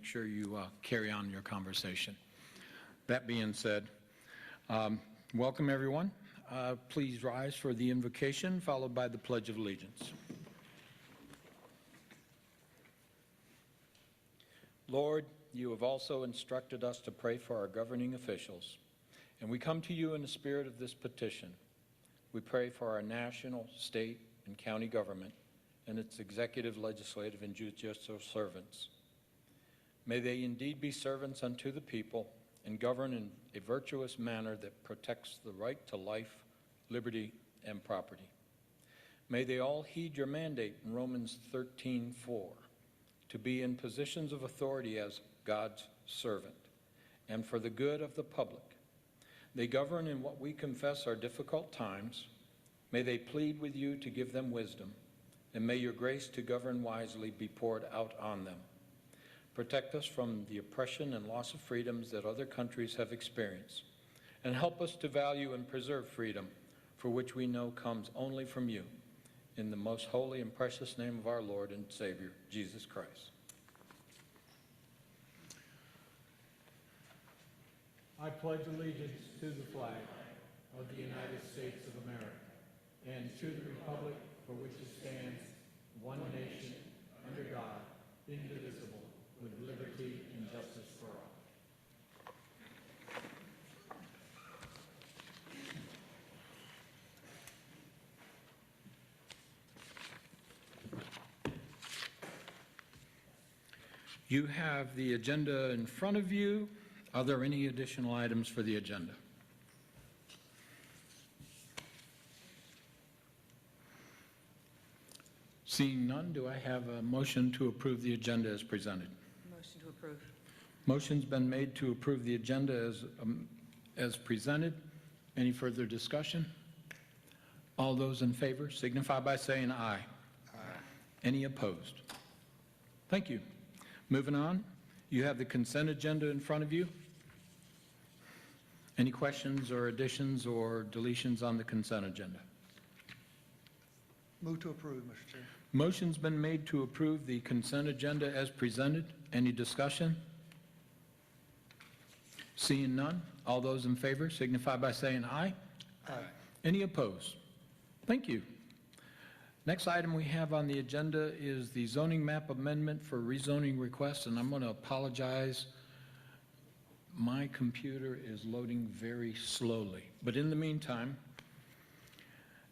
make sure you carry on your conversation. That being said, welcome everyone. Please rise for the invocation, followed by the Pledge of Allegiance. Lord, you have also instructed us to pray for our governing officials, and we come to you in the spirit of this petition. We pray for our national, state, and county government and its executive, legislative, and judicial servants. May they indeed be servants unto the people and govern in a virtuous manner that protects the right to life, liberty, and property. May they all heed your mandate in Romans 13:4, to be in positions of authority as God's servant and for the good of the public. They govern in what we confess are difficult times. May they plead with you to give them wisdom, and may your grace to govern wisely be poured out on them. Protect us from the oppression and loss of freedoms that other countries have experienced, and help us to value and preserve freedom, for which we know comes only from you. In the most holy and precious name of our Lord and Savior, Jesus Christ. I pledge allegiance to the flag of the United States of America and to the republic for which it stands, one nation, under God, indivisible, with liberty and justice for all. You have the agenda in front of you. Are there any additional items for the agenda? Seeing none, do I have a motion to approve the agenda as presented? Motion to approve. Motion's been made to approve the agenda as presented. Any further discussion? All those in favor signify by saying aye. Aye. Any opposed? Thank you. Moving on, you have the consent agenda in front of you. Any questions or additions or deletions on the consent agenda? Move to approve, Mr. Chair. Motion's been made to approve the consent agenda as presented. Any discussion? Seeing none, all those in favor signify by saying aye. Aye. Any opposed? Thank you. Next item we have on the agenda is the zoning map amendment for rezoning request, and I'm going to apologize. My computer is loading very slowly. But in the meantime,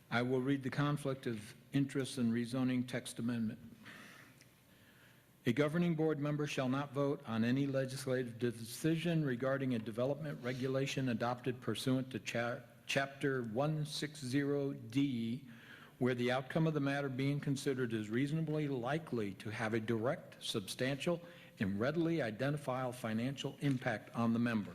I will read the conflict of interest and rezoning text amendment. A governing board member shall not vote on any legislative decision regarding a development regulation adopted pursuant to Chapter 160D, where the outcome of the matter being considered is reasonably likely to have a direct, substantial, and readily identifiable financial impact on the member.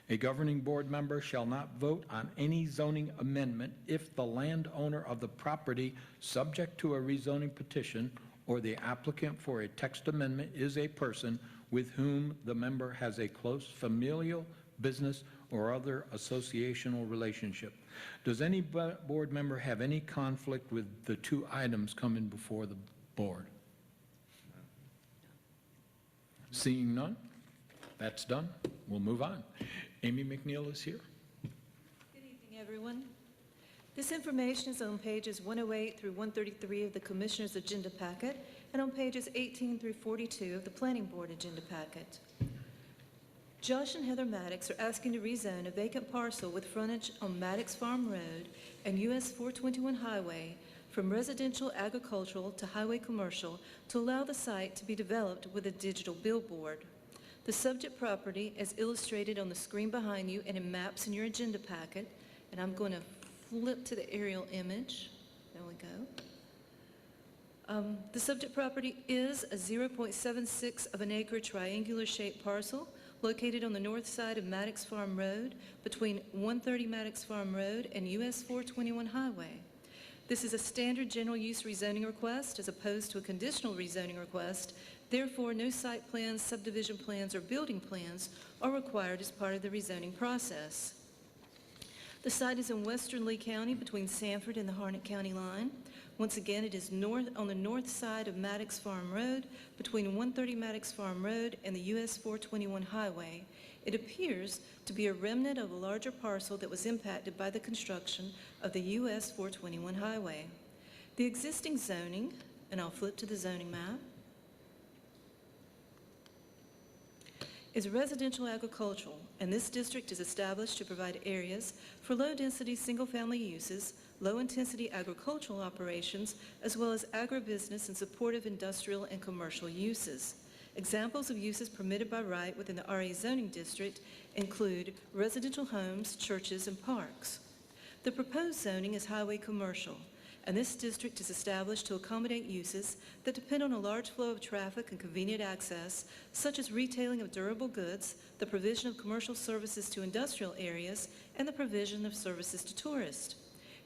A governing board member shall not vote on any zoning amendment if the landowner of the property subject to a rezoning petition or the applicant for a text amendment is a person with whom the member has a close familial, business, or other associational relationship. Does any board member have any conflict with the two items coming before the board? Seeing none, that's done. We'll move on. Amy McNeil is here. Good evening, everyone. This information is on pages 108 through 133 of the Commissioner's Agenda Packet and on pages 18 through 42 of the Planning Board Agenda Packet. Josh and Heather Maddox are asking to rezone a vacant parcel with frontage on Maddox Farm Road and US 421 Highway from residential agricultural to highway commercial to allow the site to be developed with a digital billboard. The subject property is illustrated on the screen behind you and in maps in your agenda packet. And I'm going to flip to the aerial image. There we go. The subject property is a 0.76 of an acre triangular shaped parcel located on the north side of Maddox Farm Road between 130 Maddox Farm Road and US 421 Highway. This is a standard general use rezoning request as opposed to a conditional rezoning request. Therefore, no site plans, subdivision plans, or building plans are required as part of the rezoning process. The site is in western Lee County between Sanford and the Harnett County line. Once again, it is on the north side of Maddox Farm Road, between 130 Maddox Farm Road and the US 421 highway. It appears to be a remnant of a larger parcel that was impacted by the construction of the US 421 highway. The existing zoning, and I'll flip to the zoning map, is residential agricultural, and this district is established to provide areas for low-density single-family uses, low-intensity agricultural operations, as well as agribusiness and supportive industrial and commercial uses. Examples of uses permitted by right within the RA zoning district include residential homes, churches, and parks. The proposed zoning is highway commercial, and this district is established to accommodate uses that depend on a large flow of traffic and convenient access, such as retailing of durable goods, the provision of commercial services to industrial areas, and the provision of services to tourists.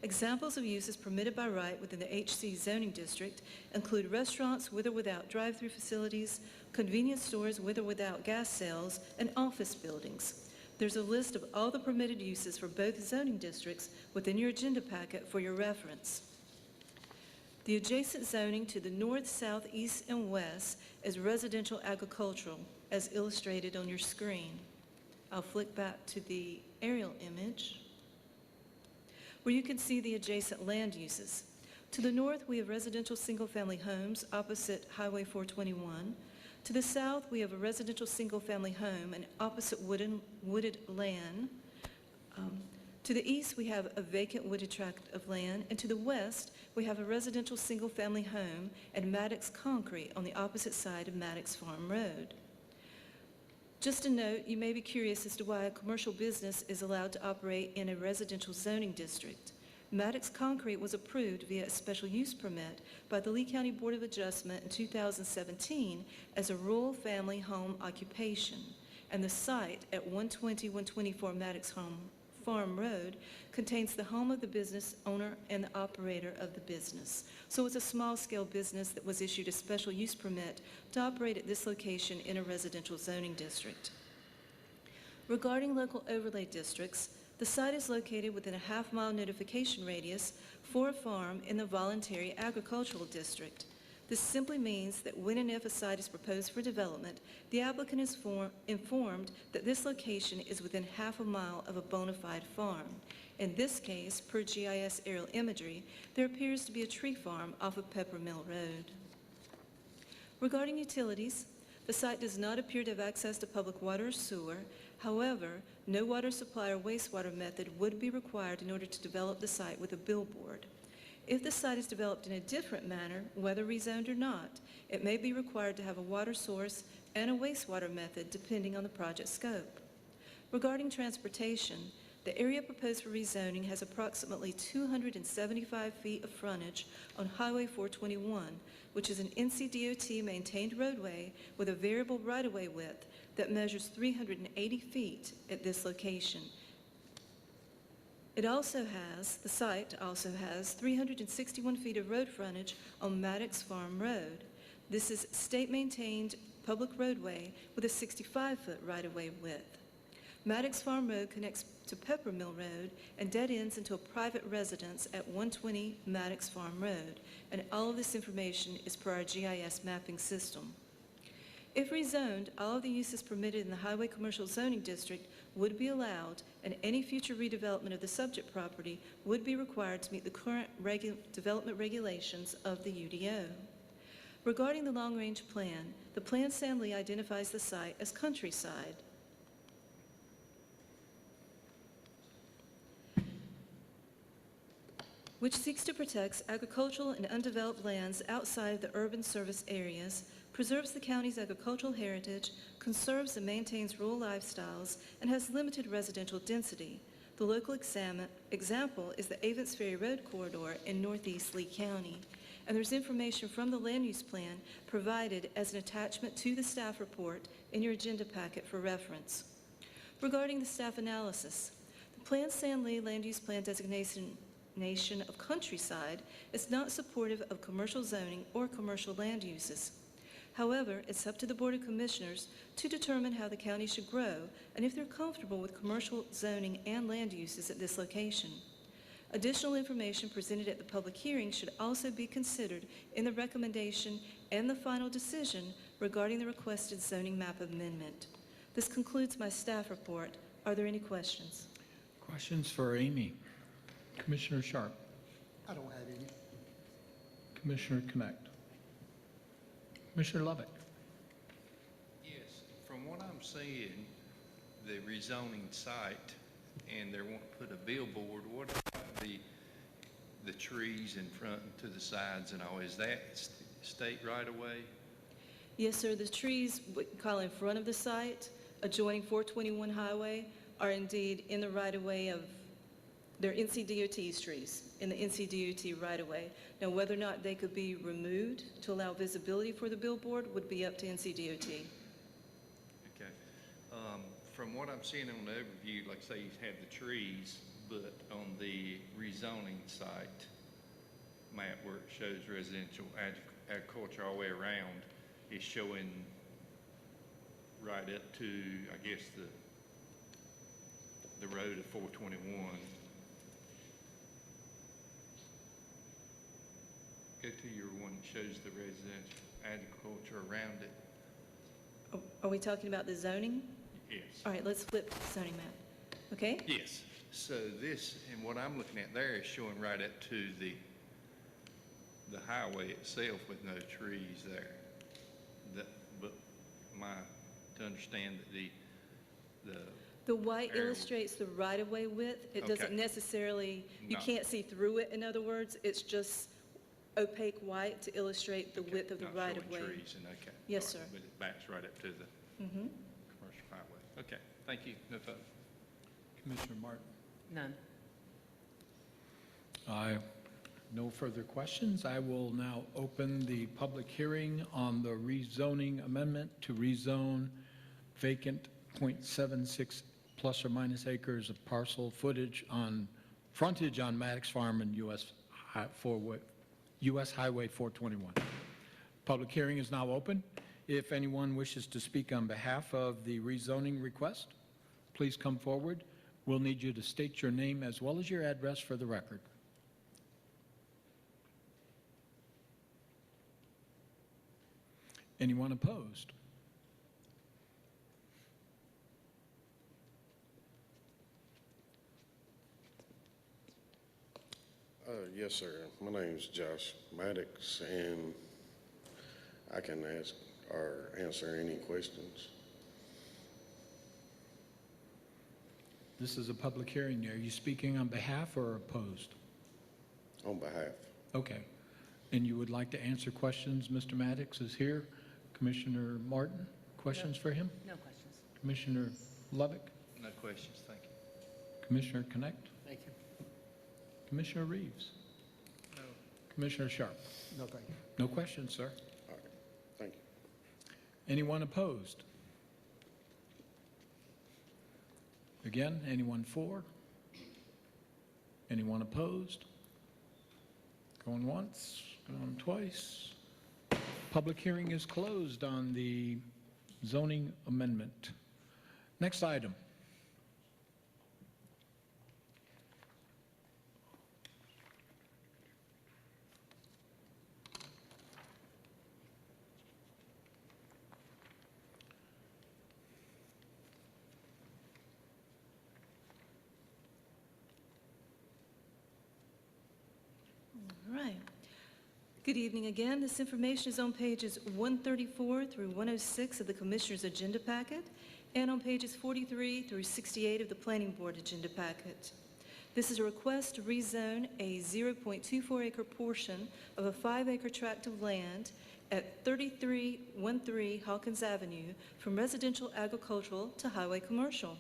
Examples of uses permitted by right within the HC zoning district include restaurants with or without drive-through facilities, convenience stores with or without gas sales, and office buildings. There's a list of all the permitted uses for both zoning districts within your agenda packet for your reference. The adjacent zoning to the north, south, east, and west is residential agricultural, as illustrated on your screen. I'll flick back to the aerial image, where you can see the adjacent land uses. To the north, we have residential single-family homes opposite Highway 421. To the south, we have a residential single-family home and opposite wooded land. To the east, we have a vacant wooded tract of land, and to the west, we have a residential single-family home and Maddox Concrete on the opposite side of Maddox Farm Road. Just a note, you may be curious as to why a commercial business is allowed to operate in a residential zoning district. Maddox Concrete was approved via a special use permit by the Lee County Board of Adjustment in 2017 as a rural family home occupation, and the site at 120-124 Maddox Farm Road contains the home of the business owner and the operator of the business. So it's a small-scale business that was issued a special use permit to operate at this location in a residential zoning district. Regarding local overlay districts, the site is located within a half-mile notification radius for a farm in the voluntary agricultural district. This simply means that when and if a site is proposed for development, the applicant is informed that this location is within half a mile of a bona fide farm. In this case, per GIS aerial imagery, there appears to be a tree farm off of Pepper Mill Road. Regarding utilities, the site does not appear to have access to public water or sewer. However, no water supply or wastewater method would be required in order to develop the site with a billboard. If the site is developed in a different manner, whether rezoned or not, it may be required to have a water source and a wastewater method depending on the project scope. Regarding transportation, the area proposed for rezoning has approximately 275 feet of frontage on Highway 421, which is an NCDOT maintained roadway with a variable right-of-way width that measures 380 feet at this location. The site also has 361 feet of road frontage on Maddox Farm Road. This is state-maintained public roadway with a 65-foot right-of-way width. Maddox Farm Road connects to Pepper Mill Road and dead ends into a private residence at 120 Maddox Farm Road, and all of this information is per our GIS mapping system. If rezoned, all of the uses permitted in the Highway Commercial Zoning District would be allowed, and any future redevelopment of the subject property would be required to meet the current development regulations of the UDO. Regarding the long-range plan, the Plan San Lee identifies the site as countryside. Which seeks to protect agricultural and undeveloped lands outside of the urban service areas, preserves the county's agricultural heritage, conserves and maintains rural lifestyles, and has limited residential density. The local example is the Avents Ferry Road corridor in northeast Lee County. And there's information from the land use plan provided as an attachment to the staff report in your agenda packet for reference. Regarding the staff analysis, the Plan San Lee land use plan designation of countryside is not supportive of commercial zoning or commercial land uses. However, it's up to the Board of Commissioners to determine how the county should grow and if they're comfortable with commercial zoning and land uses at this location. Additional information presented at the public hearing should also be considered in the recommendation and the final decision regarding the requested zoning map amendment. This concludes my staff report. Are there any questions? Questions for Amy? Commissioner Sharp? I don't have any. Commissioner Connect? Commissioner Lovett? Yes, from what I'm seeing, the rezoning site, and they want to put a billboard, what about the trees in front and to the sides and all? Is that state right away? Yes, sir. The trees we call in front of the site, adjoining 421 Highway, are indeed in the right-of-way of, they're NCDOT's trees, in the NCDOT right-of-way. Now, whether or not they could be removed to allow visibility for the billboard would be up to NCDOT. Okay. From what I'm seeing on the overview, like say you had the trees, but on the rezoning site map where it shows residential agriculture all the way around, is showing right up to, I guess, the road of 421. Go to your one that shows the residential agriculture around it. Are we talking about the zoning? Yes. All right, let's flip the zoning map. Okay? Yes. So this, and what I'm looking at there is showing right up to the highway itself with no trees there. But to understand that The white Area. illustrates the right-of-way width. It doesn't Okay. necessarily, you No. can't see through it, in other words. It's just opaque white to illustrate the width of the not showing right-of-way. trees and okay. Yes, All right, sir. But it backs right up to the commercial highway. Okay, thank you. No further. Commissioner Martin? None. No further questions. I will now open the public hearing on the rezoning amendment to rezone vacant .76 plus or minus acres of parcel frontage on Maddox Farm and US Highway 421. Public hearing is now open. If anyone wishes to speak on behalf of the rezoning request, please come forward. We'll need you to state your name as well as your address for the record. Anyone opposed? Yes, sir. My name's Josh Maddox, and I can ask or answer any questions. This is a public hearing. Are you speaking on behalf or opposed? On behalf. Okay. And you would like to answer questions? Mr. Maddox is here. Commissioner Martin, questions for him? No questions. Commissioner Lovick? No questions, thank you. Commissioner Connect? Thank you. Commissioner Reeves? No. Commissioner Sharp? No, thank you. No questions, sir. All right. Thank you. Anyone opposed? Again, anyone for? Anyone opposed? Going once, going twice. Public hearing is closed on the zoning amendment. Next item. All right. Good evening again. This information is on pages 134 through 106 of the Commissioner's Agenda Packet and on pages 43 through 68 of the Planning Board Agenda Packet. This is a request to rezone a 0.24-acre portion of a 5-acre tract of land at 3313 Hawkins Avenue from residential agricultural to highway commercial.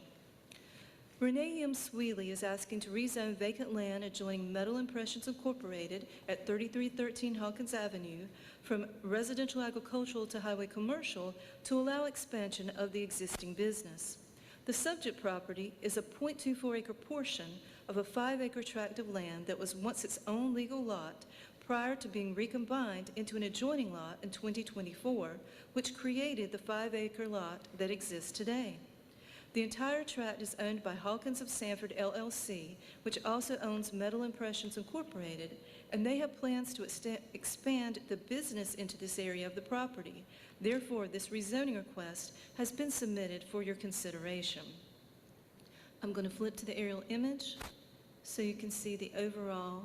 Renee M. Sweely is asking to rezone vacant land adjoining Metal Impressions Incorporated at 3313 Hawkins Avenue from residential agricultural to highway commercial to allow expansion of the existing business. The subject property is a .24-acre portion of a 5-acre tract of land that was once its own legal lot prior to being recombined into an adjoining lot in 2024, which created the 5-acre lot that exists today. The entire tract is owned by Hawkins of Sanford LLC, which also owns Metal Impressions Incorporated, and they have plans to expand the business into this area of the property. Therefore, this rezoning request has been submitted for your consideration. I'm going to flip to the aerial image so you can see the overall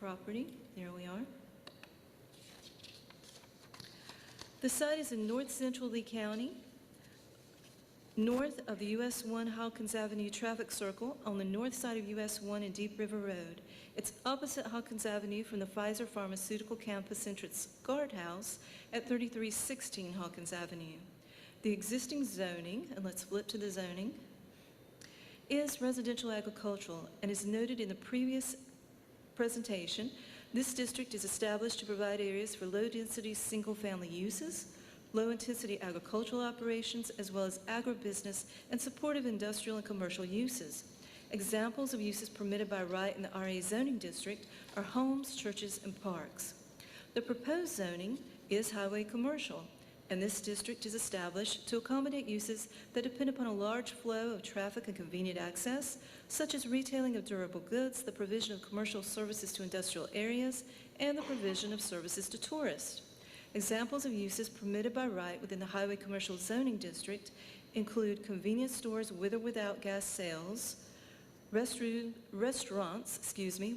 property. There we are. The site is in north central Lee County, north of the US 1 Hawkins Avenue traffic circle on the north side of US 1 and Deep River Road. It's opposite Hawkins Avenue from the Pfizer Pharmaceutical Campus entrance guardhouse at 3316 Hawkins Avenue. The existing zoning, and let's flip to the zoning, is residential agricultural and is noted in the previous presentation. This district is established to provide areas for low-density single-family uses, low-intensity agricultural operations, as well as agribusiness and supportive industrial and commercial uses. Examples of uses permitted by right in the RA zoning district are homes, churches, and parks. The proposed zoning is highway commercial, and this district is established to accommodate uses that depend upon a large flow of traffic and convenient access, such as retailing of durable goods, the provision of commercial services to industrial areas, and the provision of services to tourists. Examples of uses permitted by right within the highway commercial zoning district include convenience stores with or without gas sales, restaurants,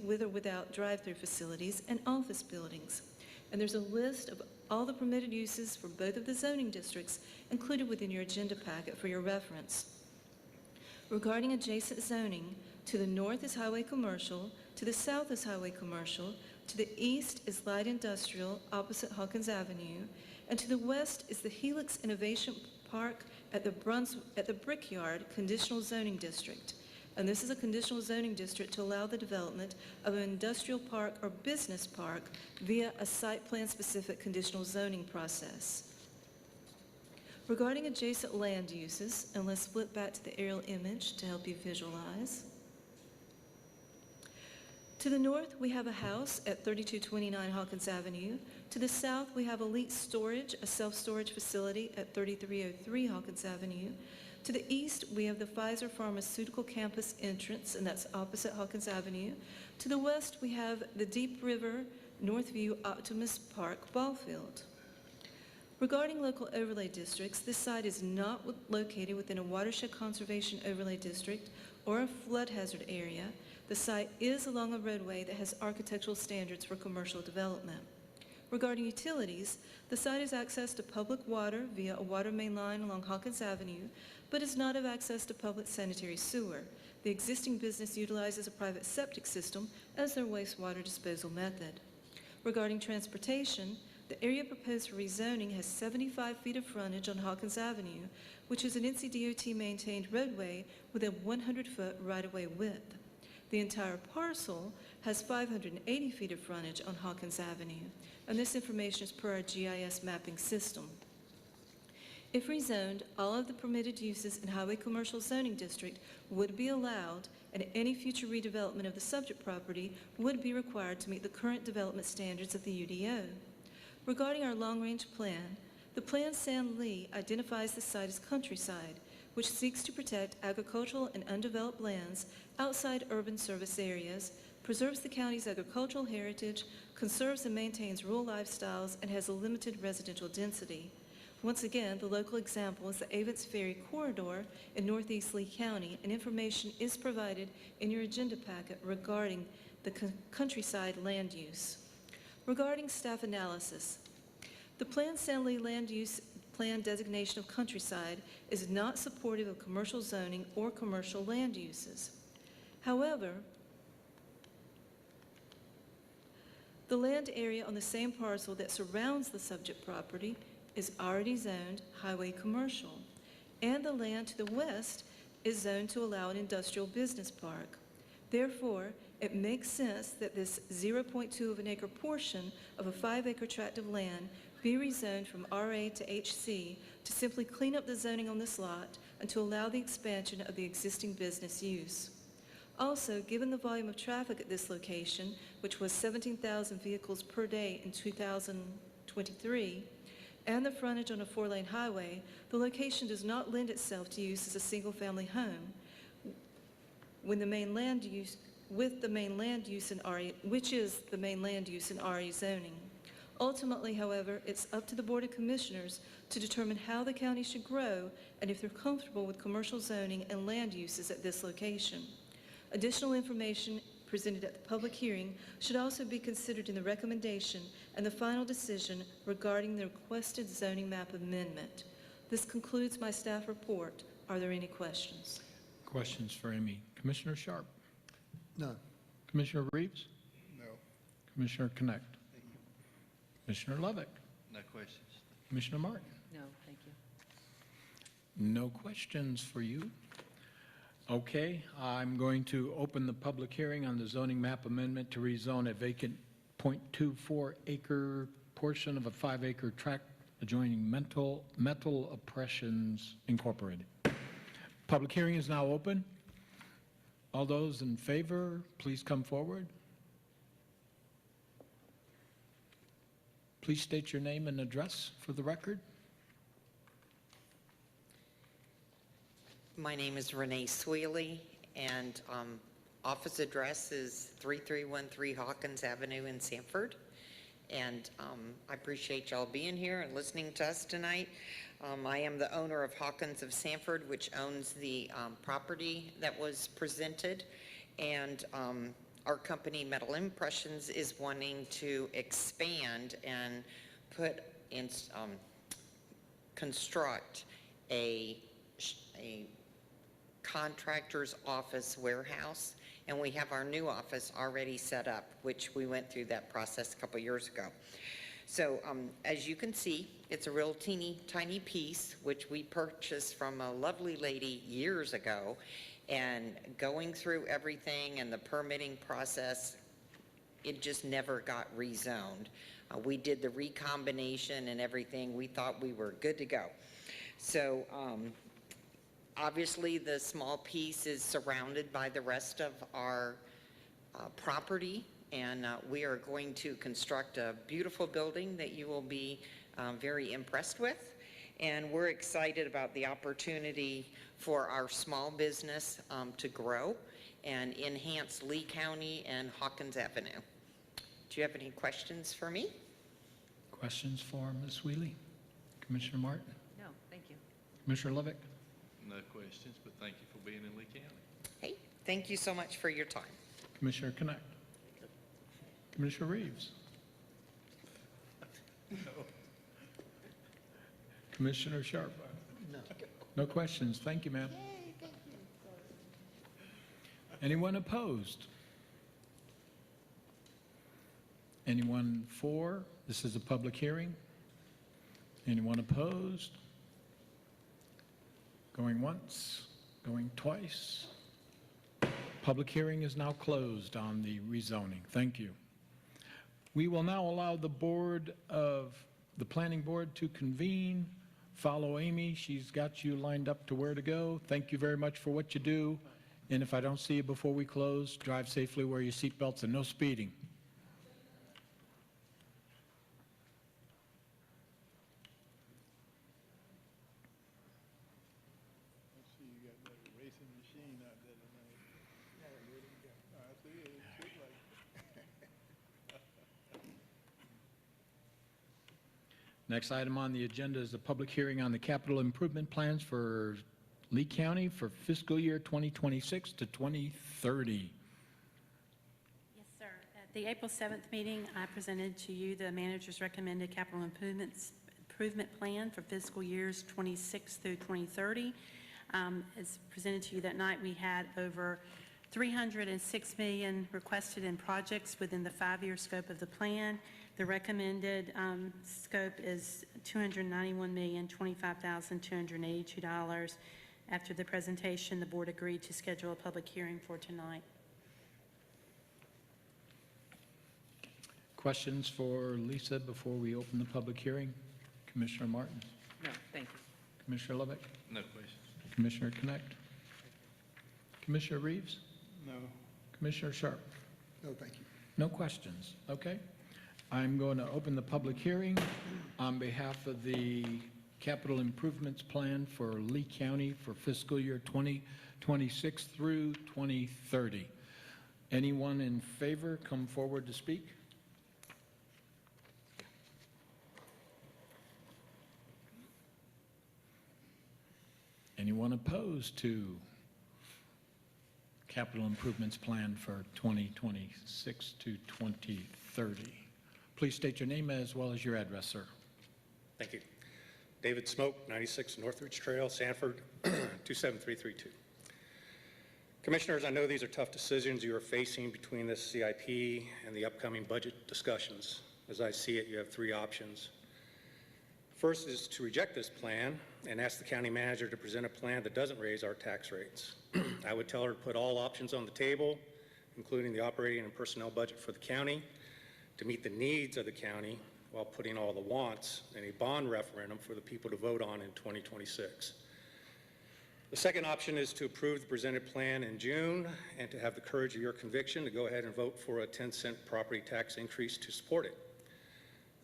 with or without drive-through facilities, and office buildings. And there's a list of all the permitted uses for both of the zoning districts included within your agenda packet for your reference. Regarding adjacent zoning, to the north is highway commercial, to the south is highway commercial, to the east is light industrial opposite Hawkins Avenue, and to the west is the Helix Innovation Park at the Brickyard Conditional Zoning District. And this is a conditional zoning district to allow the development of an industrial park or business park via a site plan specific conditional zoning process. Regarding adjacent land uses, and let's flip back to the aerial image to help you visualize. To the north, we have a house at 3229 Hawkins Avenue. To the south, we have Elite Storage, a self-storage facility at 3303 Hawkins Avenue. To the east, we have the Pfizer Pharmaceutical Campus entrance, and that's opposite Hawkins Avenue. To the west, we have the Deep River Northview Optimus Park ball field. Regarding local overlay districts, this site is not located within a watershed conservation overlay district or a flood hazard area. The site is along a roadway that has architectural standards for commercial development. Regarding utilities, the site has access to public water via a water main line along Hawkins Avenue, but does not have access to public sanitary sewer. The existing business utilizes a private septic system as their wastewater disposal method. Regarding transportation, the area proposed for rezoning has 75 feet of frontage on Hawkins Avenue, which is an NCDOT-maintained roadway with a 100-foot right-of-way width. The entire parcel has 580 feet of frontage on Hawkins Avenue, and this information is per our GIS mapping system. If rezoned, all of the permitted uses in Highway Commercial Zoning District would be allowed, and any future redevelopment of the subject property would be required to meet the current development standards of the UDO. Regarding our long-range plan, the Plan San Lee identifies the site as countryside, which seeks to protect agricultural and undeveloped lands outside urban service areas, preserves the county's agricultural heritage, conserves and maintains rural lifestyles, and has a limited residential density. Once again, the local example is the Avents Ferry Corridor in northeast Lee County, and information is provided in your agenda packet regarding the countryside land use. Regarding staff analysis, the Plan San Lee land use plan designation of countryside is not supportive of commercial zoning or commercial land uses. However, the land area on the same parcel that surrounds the subject property is already zoned highway commercial, and the land to the west is zoned to allow an industrial business park. Therefore, it makes sense that this 0.2 of an acre portion of a 5-acre tract of land be rezoned from RA to HC to simply clean up the zoning on this lot and to allow the expansion of the existing business use. Also, given the volume of traffic at this location, which was 17,000 vehicles per day in 2023, and the frontage on a four-lane highway, the location does not lend itself to use as a single-family home when the main land use, with the main land use in RE, which is the main land use in RE zoning. Ultimately, however, it's up to the Board of Commissioners to determine how the county should grow and if they're comfortable with commercial zoning and land uses at this location. Additional information presented at the public hearing should also be considered in the recommendation and the final decision regarding the requested zoning map amendment. This concludes my staff report. Are there any questions? Questions for Amy? Commissioner Sharp? None. Commissioner Reeves? No. Commissioner Connect? Commissioner Lovick? No questions. Commissioner Martin? No, thank you. No questions for you. Okay, I'm going to open the public hearing on the zoning map amendment to rezone a vacant .24 acre portion of a 5-acre tract adjoining Metal Oppressions Incorporated. Public hearing is now open. All those in favor, please come forward. Please state your name and address for the record. My name is Renee Sweely, and office address is 3313 Hawkins Avenue in Sanford. And I appreciate y'all being here and listening to us tonight. I am the owner of Hawkins of Sanford, which owns the property that was presented. And our company, Metal Impressions, is wanting to expand and put in, construct a contractor's office warehouse, and we have our new office already set up, which we went through that process a couple years ago. So as you can see, it's a real teeny tiny piece, which we purchased from a lovely lady years ago, and going through everything and the permitting process, it just never got rezoned. We did the recombination and everything. We thought we were good to go. So obviously, the small piece is surrounded by the rest of our property, and we are going to construct a beautiful building that you will be very impressed with. And we're excited about the opportunity for our small business to grow and enhance Lee County and Hawkins Avenue. Do you have any questions for me? Questions for Ms. Wheelie? Commissioner Martin? No, thank you. Commissioner Lovick? No questions, but thank you for being in Lee County. Hey, thank you so much for your time. Commissioner Connect? Commissioner Reeves? Commissioner Sharp? No. No questions. Thank you, ma'am. Anyone opposed? Anyone for? This is a public hearing. Anyone opposed? Going once, going twice. Public hearing is now closed on the rezoning. Thank you. We will now allow the planning board to convene. Follow Amy. She's got you lined up to where to go. Thank you very much for what you do. And if I don't see you before we close, drive safely, wear your seatbelts, and no speeding. See, you got that racing machine out there tonight. I see it. It looks like. Next item on the agenda is the public hearing on the capital improvement plans for Lee County for fiscal year 2026 to 2030. Yes, sir. At the April 7th meeting, I presented to you the manager's recommended capital improvement plan for fiscal years 26 through 2030. As presented to you that night, we had over $306 million requested in projects within the 5-year scope of the plan. The recommended scope is $291,025,282. After the presentation, the board agreed to schedule a public hearing for tonight. Questions for Lisa before we open the public hearing? Commissioner Martin? No, thank you. Commissioner Lovick? No questions. Commissioner Connect? Commissioner Reeves? No. Commissioner Sharp? No, thank you. No questions. Okay. I'm going to open the public hearing on behalf of the Capital Improvements Plan for Lee County for fiscal year 2026 through 2030. Anyone in favor come forward to speak? Anyone opposed to Capital Improvements Plan for 2026 to 2030? Please state your name as well as your address, sir. Thank you. David Smoke, 96 Northridge Trail, Sanford, 27332. Commissioners, I know these are tough decisions you are facing between this CIP and the upcoming budget discussions. As I see it, you have three options. First is to reject this plan and ask the county manager to present a plan that doesn't raise our tax rates. I would tell her to put all options on the table, including the operating and personnel budget for the county, to meet the needs of the county while putting all the wants in a bond referendum for the people to vote on in 2026. The second option is to approve the presented plan in June and to have the courage of your conviction to go ahead and vote for a 10-cent property tax increase to support it.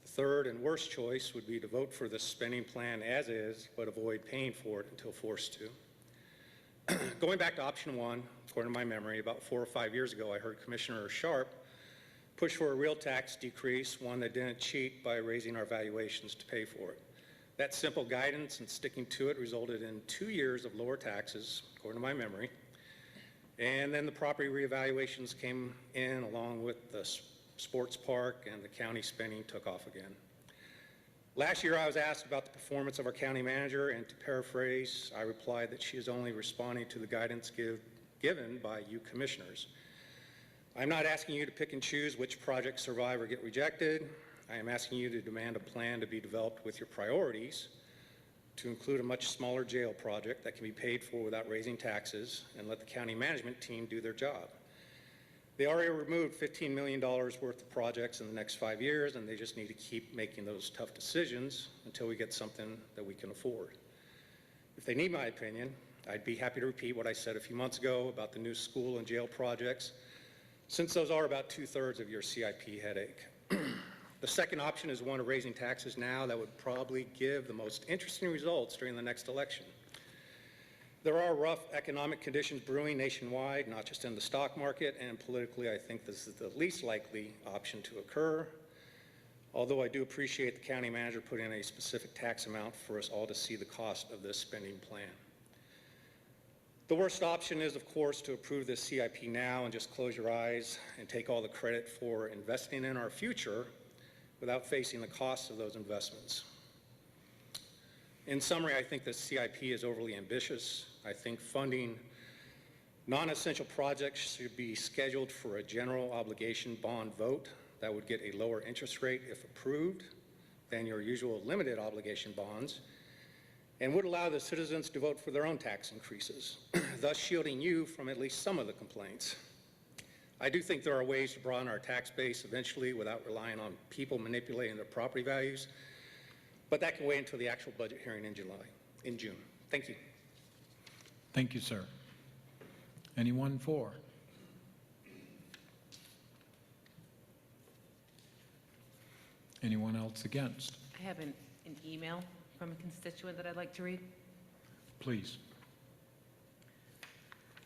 The third and worst choice would be to vote for the spending plan as is, but avoid paying for it until forced to. Going back to option one, according to my memory, about 4 or 5 years ago, I heard Commissioner Sharp push for a real tax decrease, one that didn't cheat by raising our valuations to pay for it. That simple guidance and sticking to it resulted in 2 years of lower taxes, according to my memory. And then the property reevaluations came in along with the sports park, and the county spending took off again. Last year I was asked about the performance of our county manager, and to paraphrase, I replied that she is only responding to the guidance given by you commissioners. I'm not asking you to pick and choose which projects survive or get rejected. I am asking you to demand a plan to be developed with your priorities, to include a much smaller jail project that can be paid for without raising taxes, and let the county management team do their job. They already removed $15 million worth of projects in the next 5 years, and they just need to keep making those tough decisions until we get something that we can afford. If they need my opinion, I'd be happy to repeat what I said a few months ago about the new school and jail projects, since those are about 2/3 of your CIP headache. The second option is one of raising taxes now that would probably give the most interesting results during the next election. There are rough economic conditions brewing nationwide, not just in the stock market, and politically I think this is the least likely option to occur, although I do appreciate the county manager putting in a specific tax amount for us all to see the cost of this spending plan. The worst option is, of course, to approve this CIP now and just close your eyes and take all the credit for investing in our future without facing the costs of those investments. In summary, I think this CIP is overly ambitious. I think funding non-essential projects should be scheduled for a general obligation bond vote that would get a lower interest rate if approved than your usual limited obligation bonds, and would allow the citizens to vote for their own tax increases, thus shielding you from at least some of the complaints. I do think there are ways to broaden our tax base eventually without relying on people manipulating their property values, but that can wait until the actual budget hearing in June. Thank you. Thank you, sir. Anyone for? Anyone else against? I have an email from a constituent that I'd like to read. Please.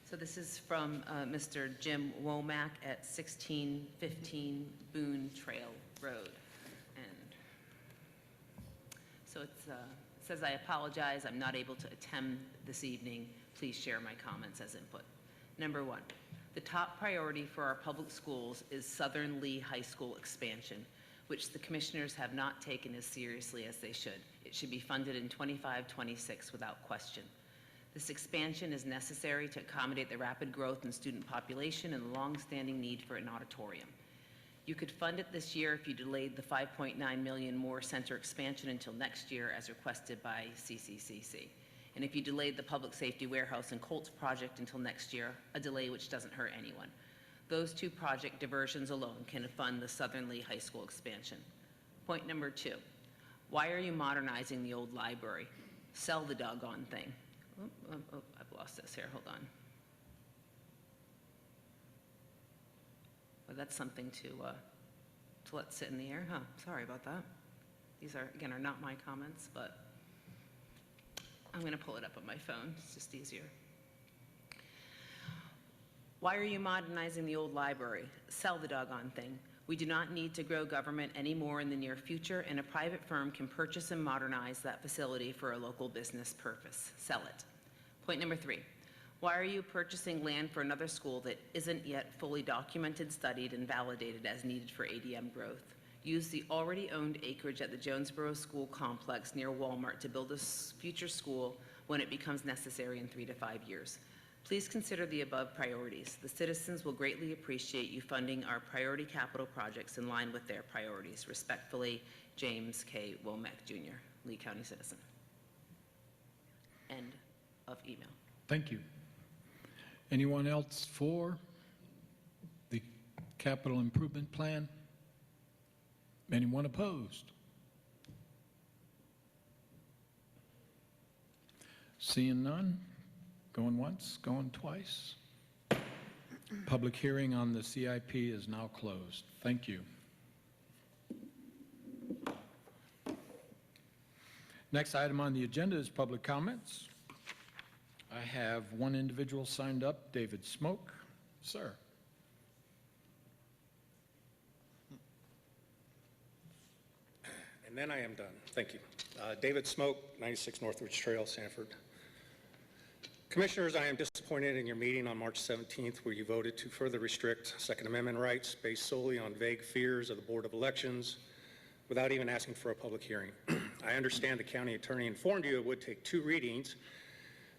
So this is from Mr. Jim Womack at 1615 Boone Trail Road. And so it says, I apologize, I'm not able to attend this evening. Please share my comments as input. Number one, the top priority for our public schools is Southern Lee High School expansion, which the commissioners have not taken as seriously as they should. It should be funded in 25-26 without question. This expansion is necessary to accommodate the rapid growth in student population and the long-standing need for an auditorium. You could fund it this year if you delayed the $5.9 million Moore Center expansion until next year as requested by CCCC. And if you delayed the public safety warehouse and Colts project until next year, a delay which doesn't hurt anyone. Those two project diversions alone can fund the Southern Lee High School expansion. Point number two, why are you modernizing the old library? Sell the doggone thing. I've lost this here, hold on. Well, that's something to to let sit in the air, huh? Sorry about that. These are, again, are not my comments, but I'm going to pull it up on my phone. It's just easier. Why are you modernizing the old library? Sell the doggone thing. We do not need to grow government anymore in the near future, and a private firm can purchase and modernize that facility for a local business purpose. Sell it. Point number 3. Why are you purchasing land for another school that isn't yet fully documented, studied, and validated as needed for ADM growth? Use the already owned acreage at the Jonesboro School Complex near Walmart to build a future school when it becomes necessary in 3 to 5 years. Please consider the above priorities. The citizens will greatly appreciate you funding our priority capital projects in line with their priorities. Respectfully, James K. Womack, Jr., Lee County citizen. End of email. Thank you. Anyone else for the capital improvement plan? Anyone opposed? Seeing none? Going once, going twice? Public hearing on the CIP is now closed. Thank you. Next item on the agenda is public comments. I have one individual signed up, David Smoke. Sir. And then I am done. Thank you. David Smoke, 96 Northridge Trail, Sanford. Commissioners, I am disappointed in your meeting on March 17th where you voted to further restrict Second Amendment rights based solely on vague fears of the Board of Elections without even asking for a public hearing. I understand the county attorney informed you it would take 2 readings,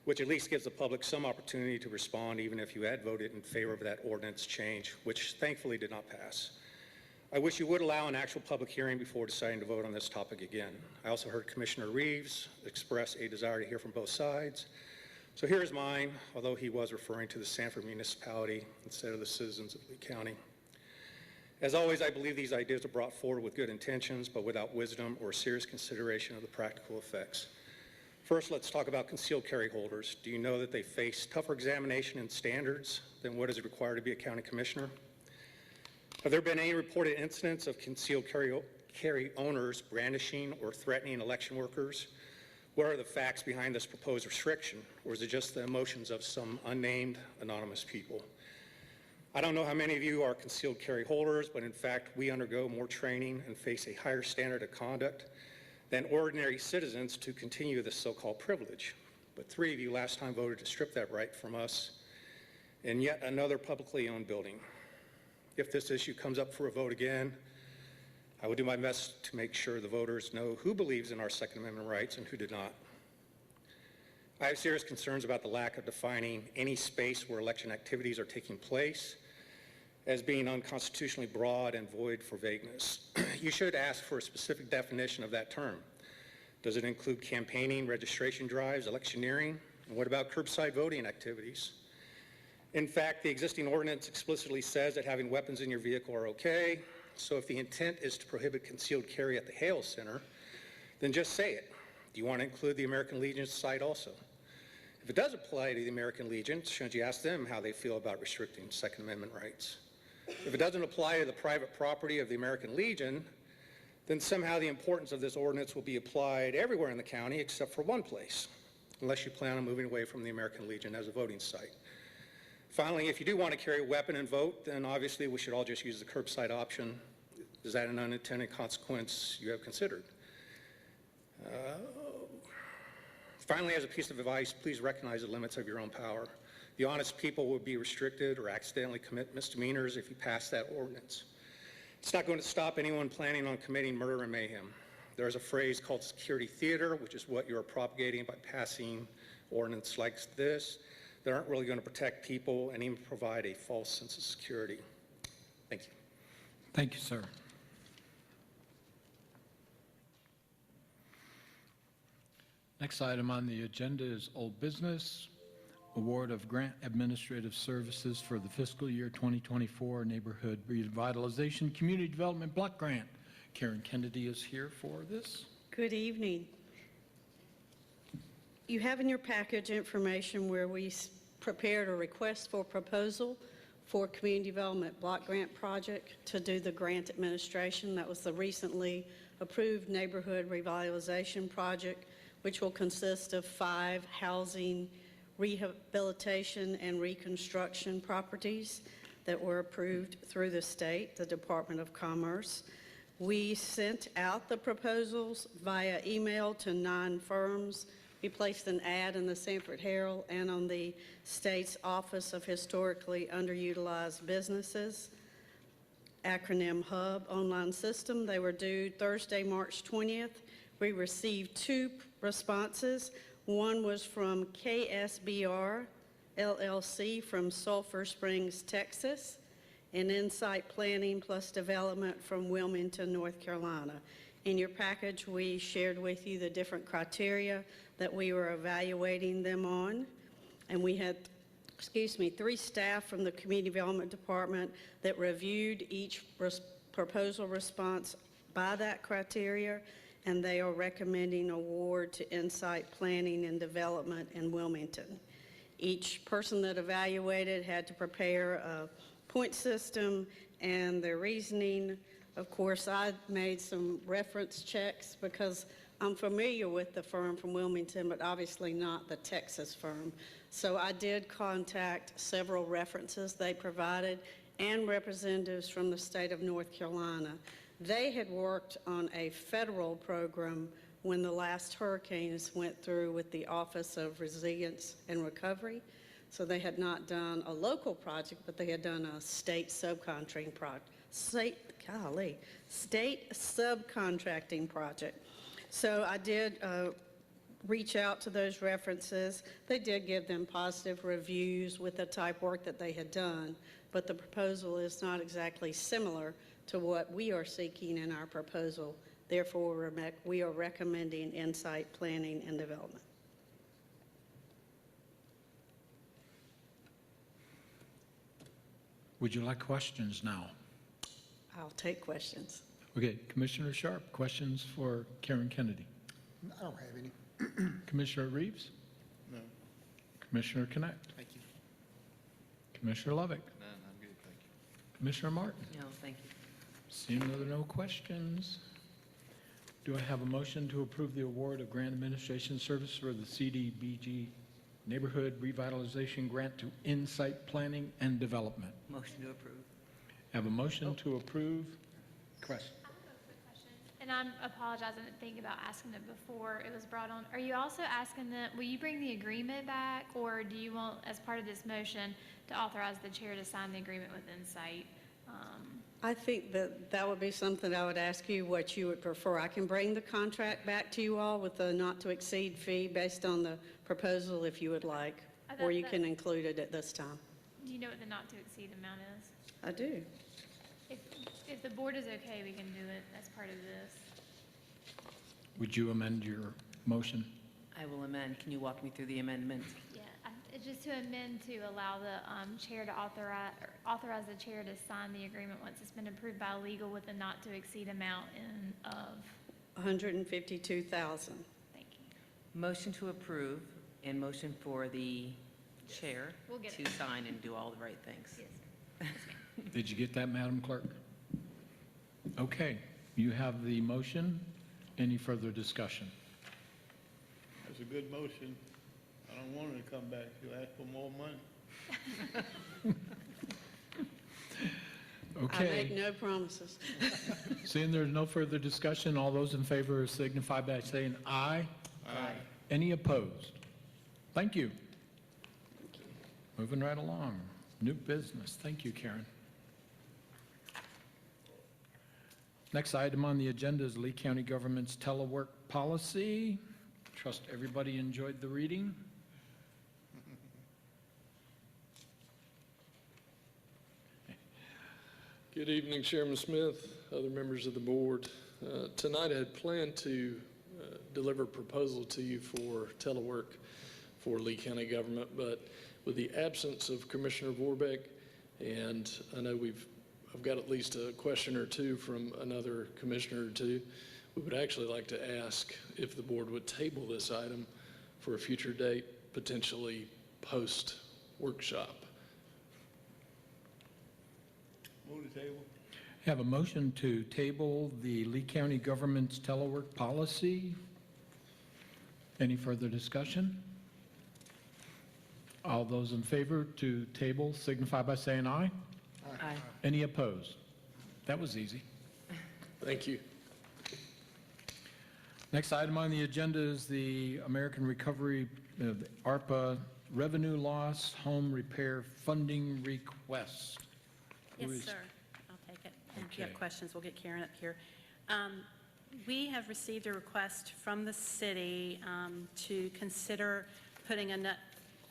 which at least gives the public some opportunity to respond even if you had voted in favor of that ordinance change, which thankfully did not pass. I wish you would allow an actual public hearing before deciding to vote on this topic again. I also heard Commissioner Reeves express a desire to hear from both sides. So here's mine, although he was referring to the Sanford municipality instead of the citizens of Lee County. As always, I believe these ideas are brought forward with good intentions, but without wisdom or serious consideration of the practical effects. First, let's talk about concealed carry holders. Do you know that they face tougher examination and standards than what is required to be a county commissioner? Have there been any reported incidents of concealed carry owners brandishing or threatening election workers? What are the facts behind this proposed restriction, or is it just the emotions of some unnamed anonymous people? I don't know how many of you are concealed carry holders, but in fact, we undergo more training and face a higher standard of conduct than ordinary citizens to continue this so-called privilege. But 3 of you last time voted to strip that right from us in yet another publicly owned building. If this issue comes up for a vote again, I will do my best to make sure the voters know who believes in our Second Amendment rights and who did not. I have serious concerns about the lack of defining any space where election activities are taking place as being unconstitutionally broad and void for vagueness. You should ask for a specific definition of that term. Does it include campaigning, registration drives, electioneering? And what about curbside voting activities? In fact, the existing ordinance explicitly says that having weapons in your vehicle are okay. So if the intent is to prohibit concealed carry at the Hale Center, then just say it. Do you want to include the American Legion site also? If it does apply to the American Legion, shouldn't you ask them how they feel about restricting Second Amendment rights? If it doesn't apply to the private property of the American Legion, then somehow the importance of this ordinance will be applied everywhere in the county except for one place, unless you plan on moving away from the American Legion as a voting site. Finally, if you do want to carry a weapon and vote, then obviously we should all just use the curbside option. Is that an unintended consequence you have considered? Finally, as a piece of advice, please recognize the limits of your own power. The honest people will be restricted or accidentally commit misdemeanors if you pass that ordinance. It's not going to stop anyone planning on committing murder and mayhem. There's a phrase called security theater, which is what you're propagating by passing ordinance like this that aren't really going to protect people and even provide a false sense of security. Thank you. Thank you, sir. Next item on the agenda is old business, award of grant administrative services for the fiscal year 2024 Neighborhood Revitalization Community Development Block Grant. Karen Kennedy is here for this. Good evening. You have in your package information where we prepared a request for proposal for Community Development Block Grant Project to do the grant administration. That was the recently approved neighborhood revitalization project, which will consist of 5 housing rehabilitation and reconstruction properties that were approved through the state, the Department of Commerce. We sent out the proposals via email to 9 firms. We placed an ad in the Sanford Herald and on the state's Office of Historically Underutilized Businesses, acronym HUB online system. They were due Thursday, March 20th. We received 2 responses. One was from KSBR LLC from Sulphur Springs, Texas, and Insight Planning Plus Development from Wilmington, North Carolina. In your package, we shared with you the different criteria that we were evaluating them on, and we had 3 staff from the Community Development Department that reviewed each proposal response by that criteria, and they are recommending award to Insight Planning and Development in Wilmington. Each person that evaluated had to prepare a point system and their reasoning. Of course, I made some reference checks because I'm familiar with the firm from Wilmington, but obviously not the Texas firm. So I did contact several references they provided and representatives from the state of North Carolina. They had worked on a federal program when the last hurricanes went through with the Office of Resilience and Recovery. So they had not done a local project, but they had done a state subcontracting project. State subcontracting project. So I did reach out to those references. They did give them positive reviews with the type work that they had done, but the proposal is not exactly similar to what we are seeking in our proposal. Therefore, we are recommending Insight Planning and Development. Would you like questions now? I'll take questions. Okay, Commissioner Sharp, questions for Karen Kennedy. I don't have any. Commissioner Reeves? No. Commissioner Connect? Thank you. Commissioner Lovick? None, I'm good, thank you. Commissioner Martin? No, thank you. Seeing there are no questions, do I have a motion to approve the award of grant administration service for the CDBG Neighborhood Revitalization Grant to Insight Planning and Development? Motion to approve. Have a motion to approve. Question. I have a quick question, and I apologize, I didn't think about asking it before it was brought on. Are you also asking that, will you bring the agreement back, or do you want, as part of this motion, to authorize the chair to sign the agreement with Insight? I think that that would be something I would ask you what you would prefer. I can bring the contract back to you all with a not-to-exceed fee based on the proposal if you would like, or you can include it at this time. Do you know what the not-to-exceed amount is? I do. If the board is okay, we can do it as part of this. Would you amend your motion? I will amend. Can you walk me through the amendment? Yeah, it's just to amend to allow the chair to authorize the chair to sign the agreement once it's been approved by legal with a not-to-exceed amount of, $152,000. thank you. Motion to approve and motion for the chair We'll get to it. sign and do all the right things. Yes. Did you get that, Madam Clerk? Okay, you have the motion. Any further discussion? That's a good motion. I don't want her to come back. She'll ask for more money. I make Okay, no promises. seeing there's no further discussion, all those in favor signify by saying aye. Aye. Any opposed? Thank you. Moving right along. New business. Thank you, Karen. Next item on the agenda is Lee County Government's telework policy. Trust everybody enjoyed the reading. Good evening, Chairman Smith, other members of the board. Tonight I had planned to deliver a proposal to you for telework for Lee County government, but with the absence of Commissioner Vorbeck, and I know I've got at least a question or two from another commissioner or two, we would actually like to ask if the board would table this item for a future date, potentially post-workshop. Move the table. Have a motion to table the Lee County government's telework policy. Any further discussion? All those in favor to table signify by saying aye. Aye. Any opposed? That was easy. Thank you. Next item on the agenda is the American Recovery, the ARPA revenue loss home repair funding request. Yes, Who is- sir. I'll take it. And if you have Okay. questions, we'll get Karen up here. We have received a request from the city to consider putting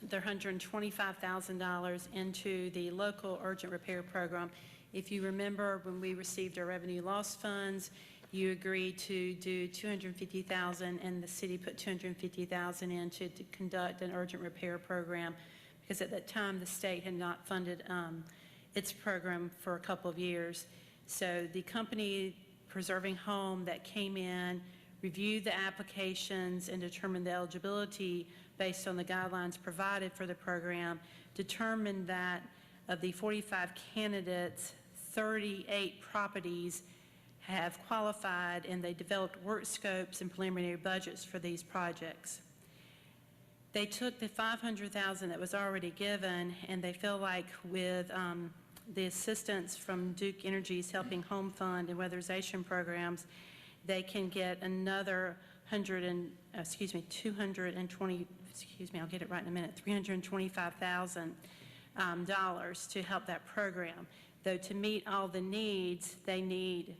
their $125,000 into the local urgent repair program. If you remember, when we received our revenue loss funds, you agreed to do $250,000, and the city put $250,000 in to conduct an urgent repair program, because at that time, the state had not funded its program for a couple of years. So the company Preserving Home that came in, reviewed the applications, and determined the eligibility based on the guidelines provided for the program, determined that of the 45 candidates, 38 properties have qualified, and they developed work scopes and preliminary budgets for these projects. They took the $500,000 that was already given, and they feel like with the assistance from Duke Energy's Helping Home Fund and weatherization programs, they can get another $325,000 to help that program. Though to meet all the needs, they need,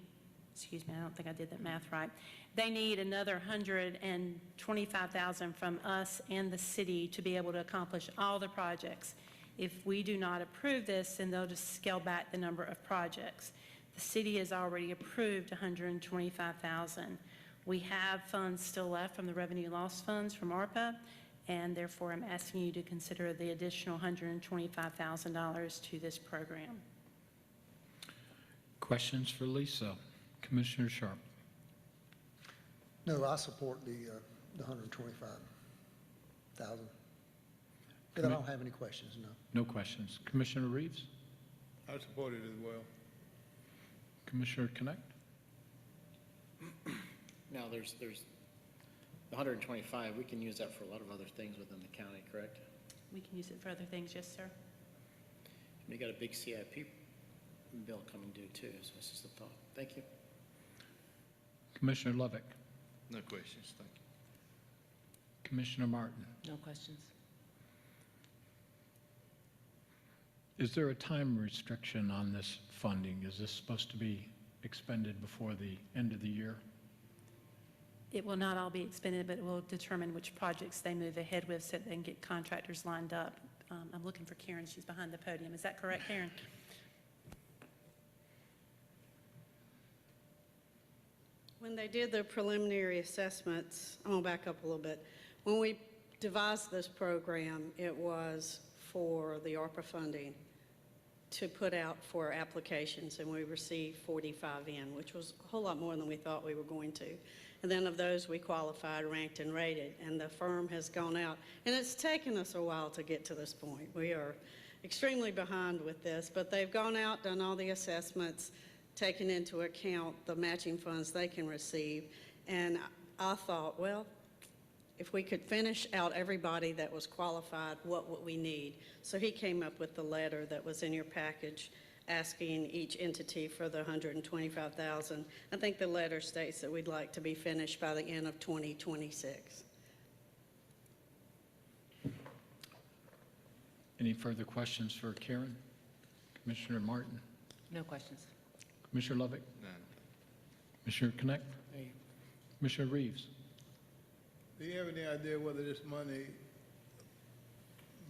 I don't think I did that math right. They need another $125,000 from us and the city to be able to accomplish all the projects. If we do not approve this, then they'll just scale back the number of projects. The city has already approved $125,000. We have funds still left from the revenue loss funds from ARPA, and therefore I'm asking you to consider the additional $125,000 to this program. Questions for Lisa? Commissioner Sharp. No, I support the 125,000. But I don't have any questions, no. No questions. Commissioner Reeves? I support it as well. Commissioner Connect? Now, there's the 125, we can use that for a lot of other things within the county, correct? We can use it for other things, yes, sir. We got a big CIP bill coming due too, so this is the thought. Thank you. Commissioner Lovick? No questions, thank you. Commissioner Martin? No questions. Is there a time restriction on this funding? Is this supposed to be expended before the end of the year? It will not all be expended, but it will determine which projects they move ahead with so they can get contractors lined up. I'm looking for Karen. She's behind the podium. Is that correct, Karen? When they did their preliminary assessments, I'm going to back up a little bit. When we devised this program, it was for the ARPA funding to put out for applications, and we received 45 in, which was a whole lot more than we thought we were going to. And then of those, we qualified, ranked, and rated, and the firm has gone out. And it's taken us a while to get to this point. We are extremely behind with this, but they've gone out, done all the assessments, taken into account the matching funds they can receive. And I thought, well, if we could finish out everybody that was qualified, what would we need? So he came up with the letter that was in your package asking each entity for the $125,000. I think the letter states that we'd like to be finished by the end of 2026. Any further questions for Karen? Commissioner Martin? No questions. Commissioner Lovick? None. Commissioner Connect? Commissioner Reeves? Do you have any idea whether this money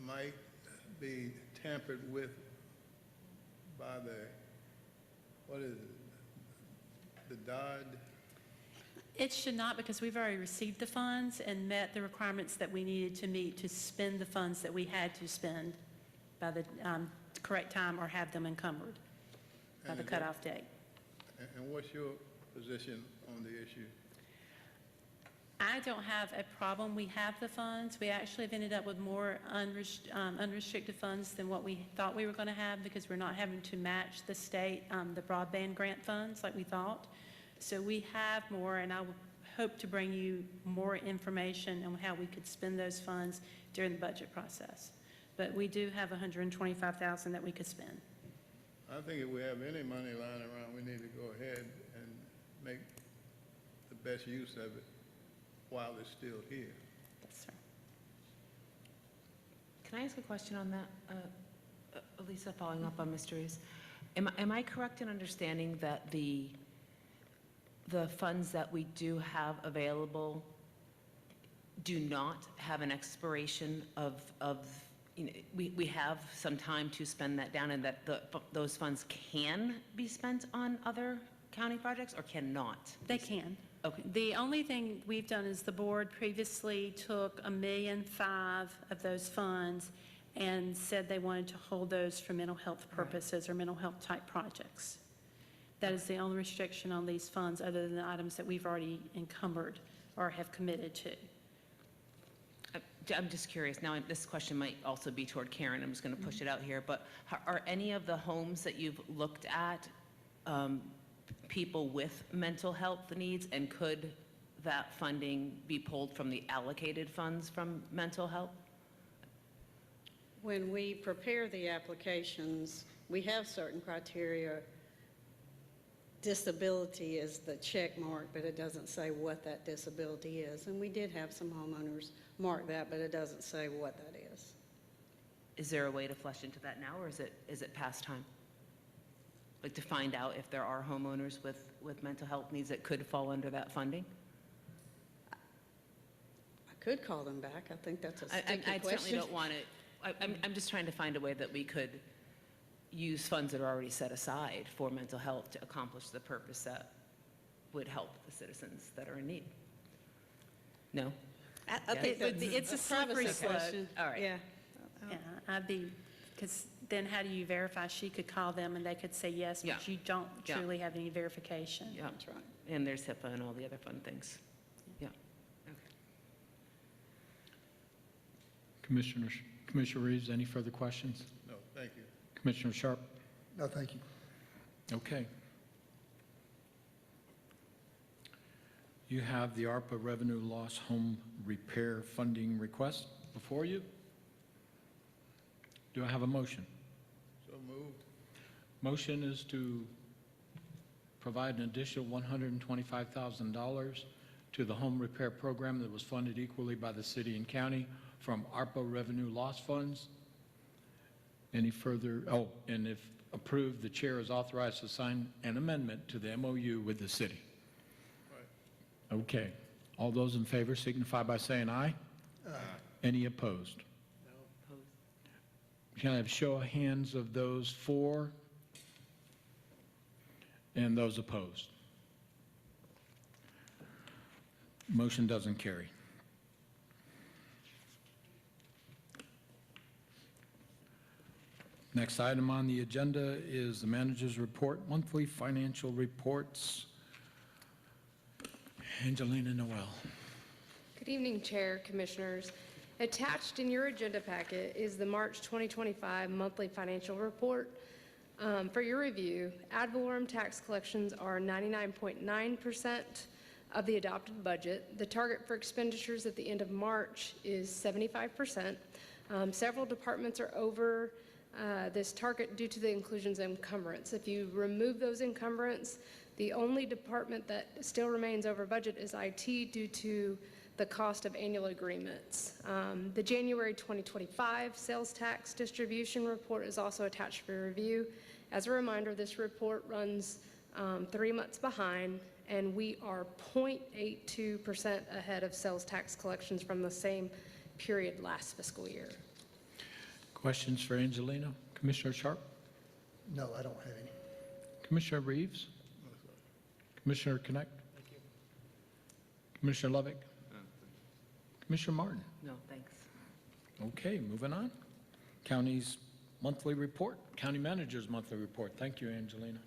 might be tampered with by what is it, the DOD? It should not, because we've already received the funds and met the requirements that we needed to meet to spend the funds that we had to spend by the correct time or have them encumbered by the cutoff date. And what's your position on the issue? I don't have a problem. We have the funds. We actually have ended up with more unrestricted funds than what we thought we were going to have because we're not having to match the state, the broadband grant funds like we thought. So we have more, and I will hope to bring you more information on how we could spend those funds during the budget process. But we do have $125,000 that we could spend. I think if we have any money lying around, we need to go ahead and make the best use of it while it's still here. Yes, sir. Can I ask a question on that, Elisa, following up on Mr. Reeves? Am I correct in understanding that the funds that we do have available do not have an expiration of you know, we have some time to spend that down, and that those funds can be spent on other county projects, or cannot? They can. Okay. The only thing we've done is the board previously took $1.5 million of those funds and said they wanted to hold those for mental health purposes or mental health type projects. That is the only restriction on these funds, other than the items that we've already encumbered or have committed to. I'm just curious. Now, this question might also be toward Karen. I'm just going to push it out here. But are any of the homes that you've looked at people with mental health needs, and could that funding be pulled from the allocated funds from mental health? When we prepare the applications, we have certain criteria. Disability is the check mark, but it doesn't say what that disability is. And we did have some homeowners mark that, but it doesn't say what that is. Is there a way to flesh into that now, or is it past time? Like, to find out if there are homeowners with mental health needs that could fall under that funding? I could call them back. I think that's a sticky I question. certainly don't want to. I'm just trying to find a way that we could use funds that are already set aside for mental health to accomplish the purpose that would help the citizens that are in need. No? I think It's a slippery privacy slope. question. All right. Yeah. Yeah, because then how do you verify? She could call them and they could say yes, Yeah. but you don't Yeah. truly have any verification. Yeah. That's right. And there's HIPAA and all the other fun things. Yeah. Okay. Commissioner Reeves, any further questions? No, thank you. Commissioner Sharp? No, thank you. Okay. You have the ARPA revenue loss home repair funding request before you. Do I have a motion? So moved. Motion is to provide an additional $125,000 to the home repair program that was funded equally by the city and county from ARPA revenue loss funds. Any further, and if approved, the chair is authorized to sign an amendment to the MOU with the city. Right. Okay. All those in favor signify by saying aye. Aye. Any opposed? Can I have a show of hands of those for and those opposed? Motion doesn't carry. Next item on the agenda is the manager's report, monthly financial reports. Angelina Noel. Good evening, Chair, Commissioners. Attached in your agenda packet is the March 2025 monthly financial report. For your review, ad valorem tax collections are 99.9% of the adopted budget. The target for expenditures at the end of March is 75%. Several departments are over this target due to the inclusions of encumbrance. If you remove those encumbrance, the only department that still remains over budget is IT due to the cost of annual agreements. The January 2025 sales tax distribution report is also attached for review. As a reminder, this report runs 3 months behind, and we are 0.82% ahead of sales tax collections from the same period last fiscal year. Questions for Angelina? Commissioner Sharp? No, I don't have any. Commissioner Reeves? Commissioner Connect? Commissioner Lovick? Commissioner Martin? No, thanks. Okay, moving on. County's monthly report, county manager's monthly report. Thank you, Angelina.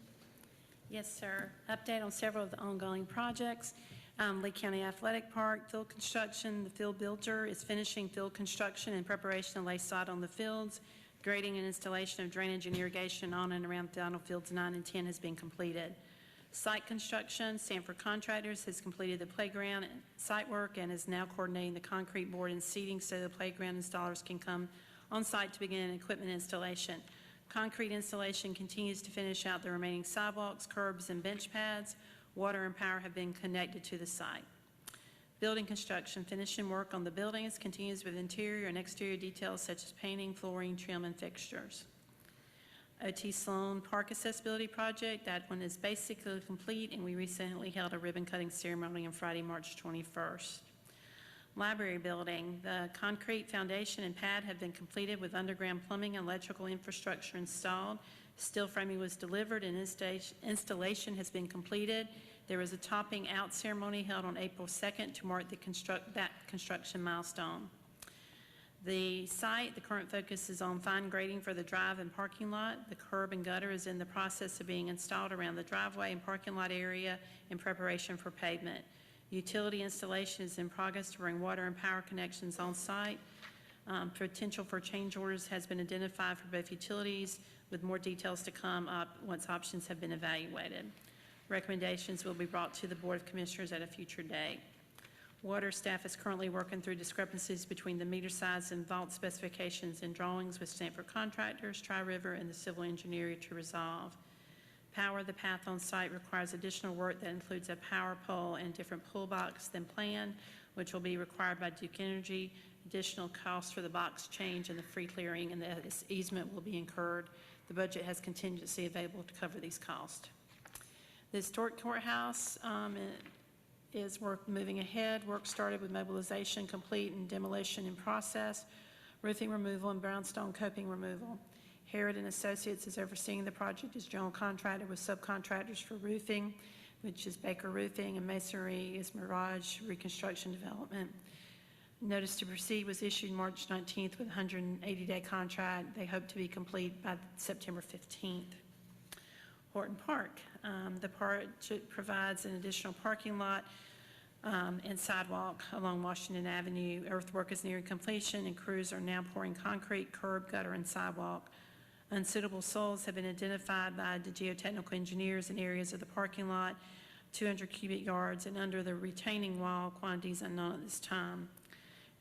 Yes, sir. Update on several of the ongoing projects. Lee County Athletic Park, field construction. The field builder is finishing field construction in preparation to lay sod on the fields. Grading and installation of drainage and irrigation on and around final fields 9 and 10 has been completed. Site construction, Sanford Contractors has completed the playground site work and is now coordinating the concrete board and seating so the playground installers can come on site to begin equipment installation. Concrete installation continues to finish out the remaining sidewalks, curbs, and bench pads. Water and power have been connected to the site. Building construction, finishing work on the buildings continues with interior and exterior details such as painting, flooring, trim, and fixtures. O.T. Sloan Park Accessibility Project, that one is basically complete, and we recently held a ribbon-cutting ceremony on Friday, March 21st. Library building, the concrete foundation and pad have been completed with underground plumbing and electrical infrastructure installed. Steel framing was delivered and installation has been completed. There was a topping out ceremony held on April 2nd to mark that construction milestone. The site, the current focus is on fine grading for the drive and parking lot. The curb and gutter is in the process of being installed around the driveway and parking lot area in preparation for pavement. Utility installation is in progress to bring water and power connections on site. Potential for change orders has been identified for both utilities, with more details to come up once options have been evaluated. Recommendations will be brought to the Board of Commissioners at a future date. Water staff is currently working through discrepancies between the meter size and vault specifications and drawings with Stanford Contractors, Tri-River, and the civil engineer to resolve. Power, the path on site requires additional work that includes a power pole and different pull box than planned, which will be required by Duke Energy. Additional costs for the box change and the free clearing and the easement will be incurred. The budget has contingency available to cover these costs. The historic courthouse is work moving ahead. Work started with mobilization complete and demolition in process, roofing removal and brownstone coping removal. Harrod and Associates is overseeing the project as general contractor with subcontractors for roofing, which is Baker Roofing, and masonry is Mirage Reconstruction Development. Notice to proceed was issued March 19th with a 180-day contract. They hope to be complete by September 15th. Horton Park. The project provides an additional parking lot and sidewalk along Washington Avenue. Earthwork is nearing completion and crews are now pouring concrete, curb, gutter, and sidewalk. Unsuitable soils have been identified by the geotechnical engineers in areas of the parking lot, 200 cubic yards, and under the retaining wall, quantities unknown at this time.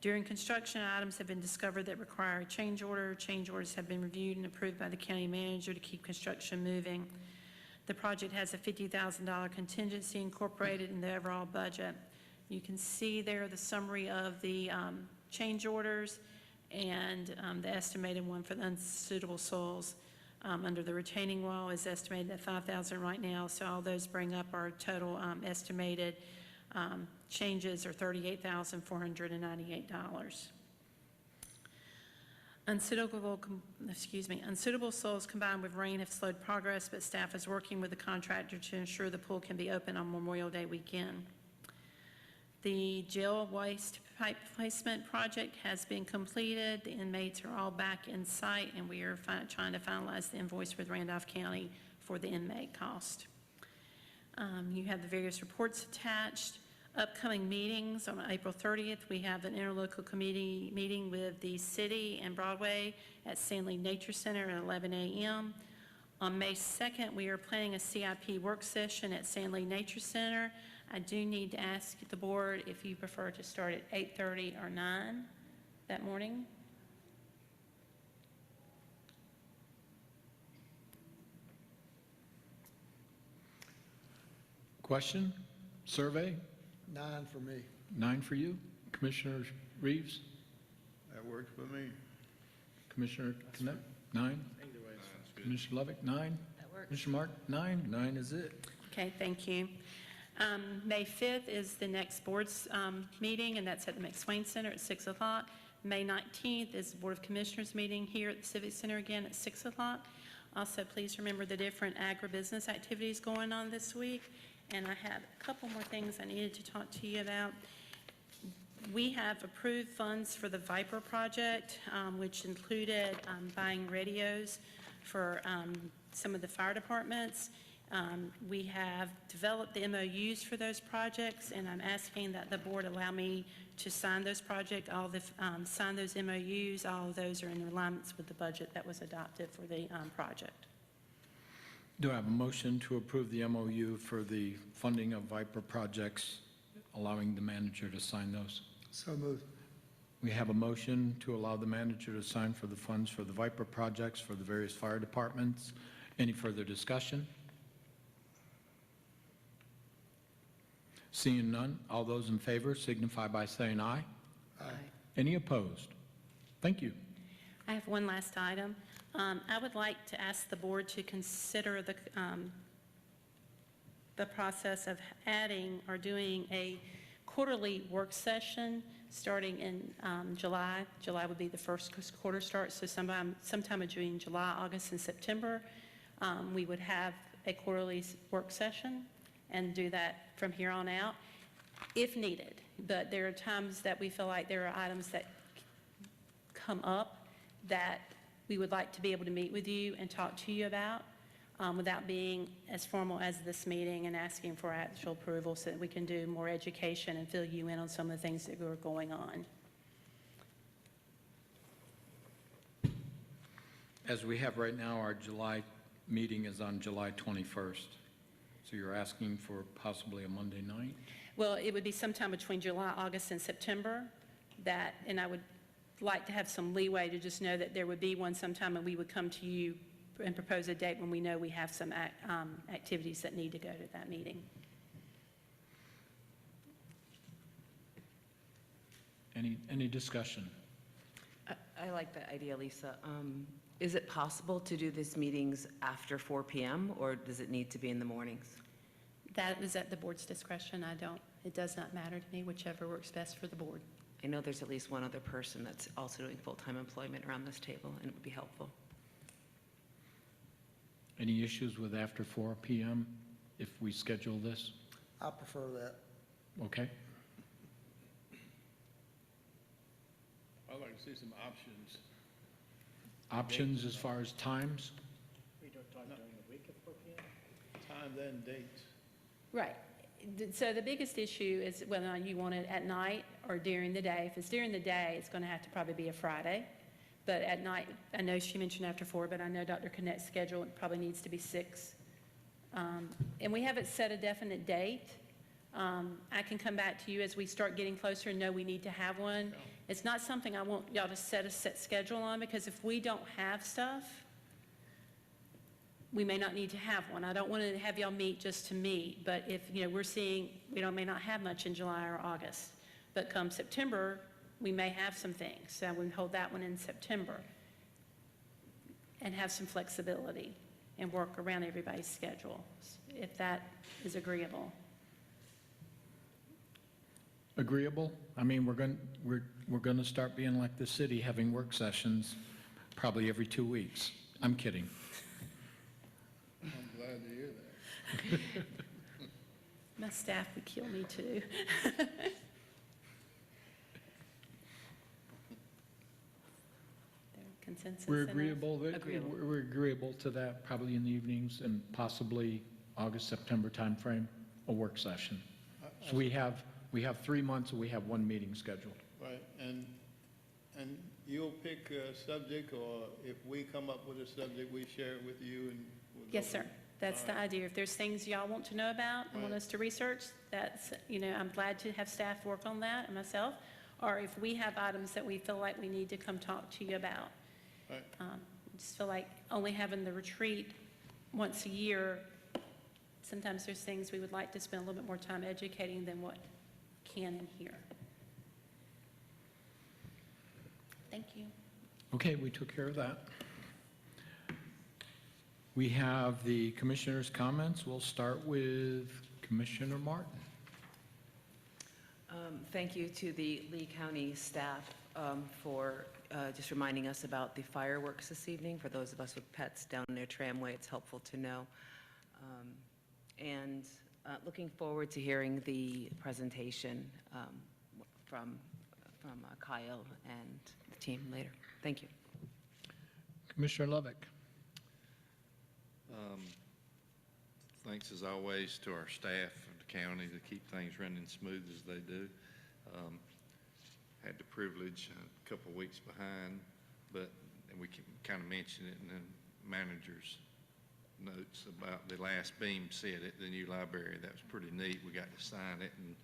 During construction, items have been discovered that require a change order. Change orders have been reviewed and approved by the county manager to keep construction moving. The project has a $50,000 contingency incorporated in the overall budget. You can see there the summary of the change orders and the estimated one for the unsuitable soils under the retaining wall is estimated at $5,000 right now. So all those bring up our total estimated changes are $38,498. Unsuitable soils combined with rain have slowed progress, but staff is working with the contractor to ensure the pool can be open on Memorial Day weekend. The jail waste pipe placement project has been completed. The inmates are all back in site, and we are trying to finalize the invoice with Randolph County for the inmate cost. You have the various reports attached. Upcoming meetings on April 30th, we have an interlocal committee meeting with the city and Broadway at Sand Lea Nature Center at 11 a.m. On May 2nd, we are planning a CIP work session at Sand Lea Nature Center. I do need to ask the board if you prefer to start at 8:30 or 9 that morning. Question? Survey? 9 for me. 9 for you? Commissioner Reeves? That works for me. Commissioner Knapp? 9? Commissioner Lovick? 9? That works. Commissioner Mark? 9? 9 is it. Okay, thank you. May 5th is the next board's meeting, and that's at the McSwain Center at 6 o'clock. May 19th is the Board of Commissioners meeting here at the Civic Center again at 6 o'clock. Also, please remember the different agribusiness activities going on this week. And I have a couple more things I needed to talk to you about. We have approved funds for the Viper project, which included buying radios for some of the fire departments. We have developed the MOUs for those projects, and I'm asking that the board allow me to sign those projects, sign those MOUs. All of those are in alignment with the budget that was adopted for the project. Do I have a motion to approve the MOU for the funding of Viper projects, allowing the manager to sign those? So moved. We have a motion to allow the manager to sign for the funds for the Viper projects for the various fire departments. Any further discussion? Seeing none, all those in favor signify by saying aye. Aye. Any opposed? Thank you. I have one last item. I would like to ask the board to consider the process of adding or doing a quarterly work session starting in July. July would be the first quarter start, so sometime between July, August, and September, we would have a quarterly work session and do that from here on out if needed. But there are times that we feel like there are items that come up that we would like to be able to meet with you and talk to you about without being as formal as this meeting and asking for actual approval so that we can do more education and fill you in on some of the things that are going on. As we have right now, our July meeting is on July 21st. So you're asking for possibly a Monday night? Well, it would be sometime between July, August, and September and I would like to have some leeway to just know that there would be one sometime and we would come to you and propose a date when we know we have some activities that need to go to that meeting. Any discussion? I like that idea, Lisa. Is it possible to do these meetings after 4 p.m., or does it need to be in the mornings? That is at the board's discretion. It does not matter to me, whichever works best for the board. I know there's at least one other person that's also doing full-time employment around this table, and it would be helpful. Any issues with after 4 p.m. if we schedule this? I prefer that. Okay. I'd like to see some options. Options as far as times? We don't talk during the week at 4 p.m.? Times and dates. Right. So the biggest issue is whether or not you want it at night or during the day. If it's during the day, it's going to have to probably be a Friday. But at night, I know she mentioned after 4, but I know Dr. Connect's schedule probably needs to be 6. And we haven't set a definite date. I can come back to you as we start getting closer and know we need to have one. It's not something I want y'all to set a set schedule on, because if we don't have stuff, we may not need to have one. I don't want to have y'all meet just to meet, but if, we're seeing, we may not have much in July or August, but come September, we may have some things. So we hold that one in September and have some flexibility and work around everybody's schedule, if that is agreeable. Agreeable? I mean, we're going to start being like the city, having work sessions probably every 2 weeks. I'm kidding. I'm glad to hear that. My staff would kill me too. Consensus? We're enough? agreeable. Agreeable. We're agreeable to that, probably in the evenings and possibly August, September timeframe, a work session. So we have 3 months and we have 1 meeting scheduled. Right, and you'll pick a subject, or if we come up with a subject, we share it with you and we'll go Yes, sir. with it? That's the idea. If there's things y'all want to know about and want Right. us to research, that's, I'm glad to have staff work on that and myself. Or if we have items that we feel like we need to come talk to you about. Right. I just feel like only having the retreat once a year, sometimes there's things we would like to spend a little bit more time educating than what can in here. Thank you. Okay, we took care of that. We have the commissioners' comments. We'll start with Commissioner Martin. Thank you to the Lee County staff for just reminding us about the fireworks this evening. For those of us with pets down near Tramway, it's helpful to know. And looking forward to hearing the presentation from Kyle and the team later. Thank you. Commissioner Lovick. thanks as always to our staff of the county to keep things running smooth as they do. Had the privilege, a couple of weeks behind, but and we can kind of mention it in the manager's notes about the last beam set at the new library. That was pretty neat. We got to sign it and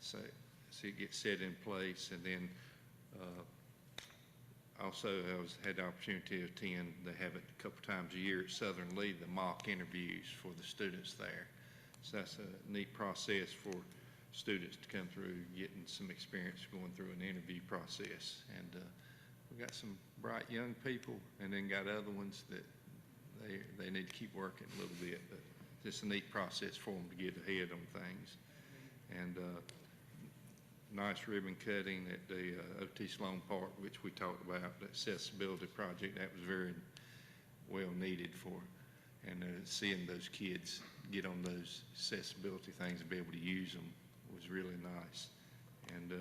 so it gets set in place. And then also I had the opportunity to attend, they have it a couple times a year at Southern Lee, the mock interviews for the students there. So that's a neat process for students to come through, getting some experience going through an interview process. And we got some bright young people, and then got other ones that they need to keep working a little bit, but just a neat process for them to get ahead on things. And nice ribbon cutting at the O.T. Sloan Park, which we talked about, the accessibility project. That was very well needed for, and seeing those kids get on those accessibility things and be able to use them was really nice. And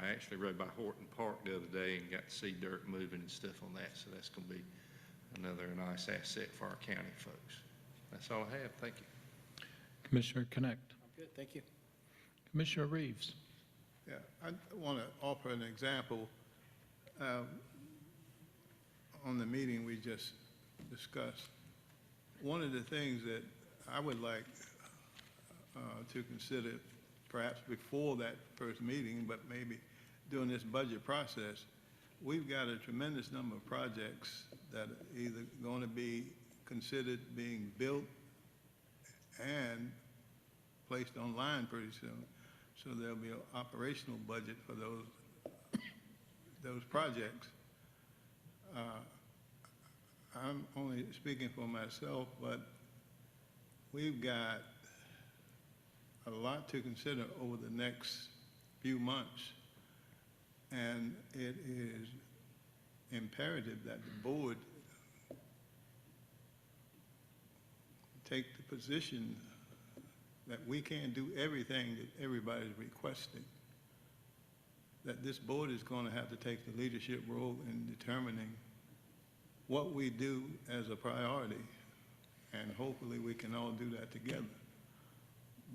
I actually rode by Horton Park the other day and got to see dirt moving and stuff on that, so that's going to be another nice asset for our county folks. That's all I have. Thank you. Commissioner Connect. Good, thank you. Commissioner Reeves. Yeah, I want to offer an example. On the meeting we just discussed, one of the things that I would like to consider, perhaps before that first meeting, but maybe during this budget process, we've got a tremendous number of projects that are either going to be considered being built and placed online pretty soon. So there'll be an operational budget for those projects. I'm only speaking for myself, but we've got a lot to consider over the next few months, and it is imperative that the board take the position that we can't do everything that everybody's requesting, that this board is going to have to take the leadership role in determining what we do as a priority, and hopefully we can all do that together.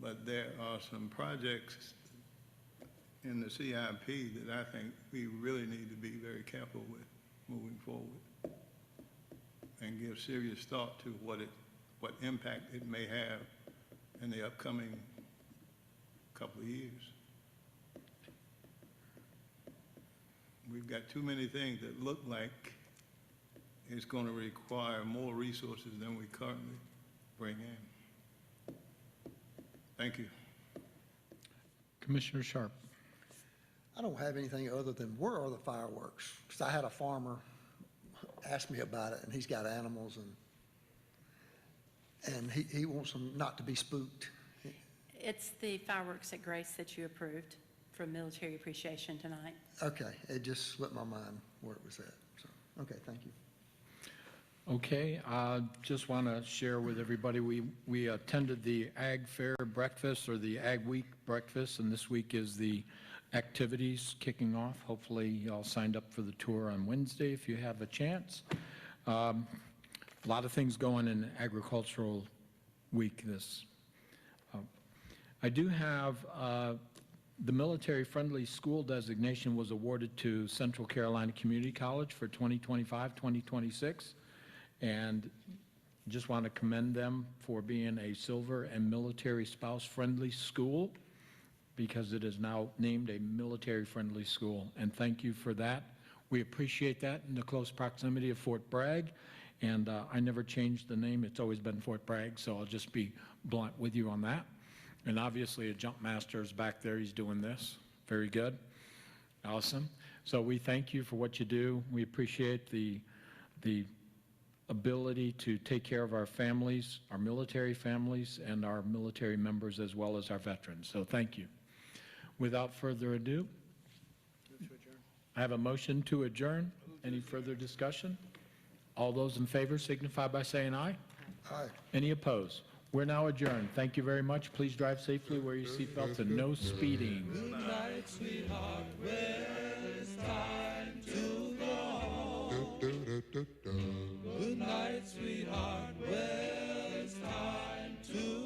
But there are some projects in the CIP that I think we really need to be very careful with moving forward and give serious thought to what impact it may have in the upcoming couple of years. We've got too many things that look like it's going to require more resources than we currently bring in. Thank you. Commissioner Sharp. I don't have anything other than where are the fireworks? Because I had a farmer ask me about it, and he's got animals, and he wants them not to be spooked. It's the fireworks at Grace that you approved for Military Appreciation tonight. Okay, it just slipped my mind where it was at. So, okay, thank you. Okay, I just want to share with everybody, we attended the Ag Fair breakfast, or the Ag Week breakfast, and this week is the activities kicking off. Hopefully y'all signed up for the tour on Wednesday if you have a chance. A lot of things going in Agricultural Week this. I do have the military-friendly school designation was awarded to Central Carolina Community College for 2025-2026. And just want to commend them for being a silver and military spouse-friendly school, because it is now named a military-friendly school. And thank you for that. We appreciate that in the close proximity of Fort Bragg. And I never changed the name. It's always been Fort Bragg, so I'll just be blunt with you on that. And obviously a jump master is back there. He's doing this. Very good. Awesome. So we thank you for what you do. We appreciate the ability to take care of our families, our military families, and our military members, as well as our veterans. So thank you. Without further ado, I have a motion to adjourn. Any further discussion? All those in favor signify by saying aye. Aye. Any opposed? We're now adjourned. Thank you very much. Please drive safely, wear your seatbelts, and no speeding. Good night, sweetheart. Well, it's time to go home. Good night, sweetheart. Well, it's time to